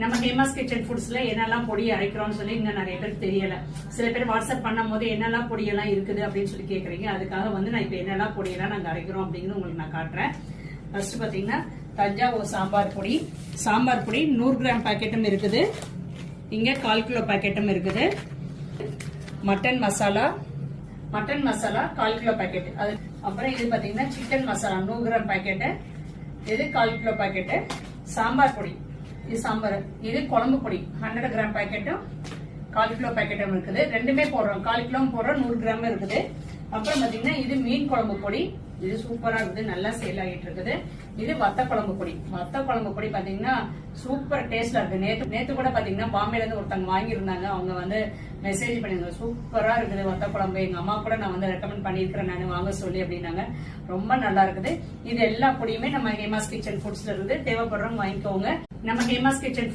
நம்ம ஹேமாஸ் கிச்சன் ஃபுட்ஸ்ல என்னெல்லாம் பொடி அரைக்கிறோம்னு சொல்லி இன்னும் நிறைய பேருக்கு தெரியல. சில பேர் வாட்ஸ்அப் பண்ணும் போது என்னெல்லாம் பொடியெல்லாம் இருக்குது அப்படின்னு சொல்லி கேக்குறீங்க. அதுக்காக வந்து நான் இப்ப என்னெல்லாம் பொடியெல்லாம் நாங்க அரைக்கிறோம் அப்படின்னு உங்களுக்கு நான் காட்டுறேன். ஃபர்ஸ்ட் பாத்தீங்கன்னா தஞ்சாவூர் சாம்பார் பொடி. சாம்பார் பொடி 100 கிராம் பாக்கெட்டும் இருக்குது, இங்க 1/4 கிலோ பாக்கெட்டும் இருக்குது. Mutton masala 1/4 kilo packet. அது அப்புறம் இது பாத்தீங்கன்னா சிக்கன் மசாலா 100 கிராம் பாக்கெட், இது 1/4 கிலோ பாக்கெட். சாம்பார் பொடி, இது சாம்பார். இது குழம்பு பொடி 100 கிராம் பாக்கெட்டும் 1/4 கிலோ பாக்கெட்டும் இருக்குது. ரெண்டுமே போடுறோம், 1/4 கிலோ போடுறோம், 100 கிராம் இருக்குது. அப்புறம் பாத்தீங்கன்னா இது மீன் குழம்பு பொடி, இது சூப்பரா இருக்குது, நல்லா சேல் ஆகிட்டு இருக்குது. இது வத்த குழம்பு பொடி. வத்த குழம்பு பொடி பாத்தீங்கன்னா சூப்பர் டேஸ்டா இருக்கு. நேத்து கூட பாத்தீங்கன்னா பாம்பேல இருந்து ஒருத்தவங்க வாங்கியிருந்தாங்க. அவங்க வந்து மெசேஜ் பண்ணிருந்தாங்க, சூப்பரா இருக்குது வத்த குழம்பு. எங்க அம்மா கூட நான் வந்து ரெக்கமெண்ட் பண்ணிருக்கிறேன் நான் வாங்க சொல்லி அப்படின்னாங்க. ரொம்ப நல்லா இருக்குது. இது எல்லா பொடியுமே நம்ம ஹேமாஸ் கிச்சன் ஃபுட்ஸ்ல இருந்து தேவைப்படுறவங்க வாங்கிக்கோங்க. நம்ம ஹேமாஸ் கிச்சன்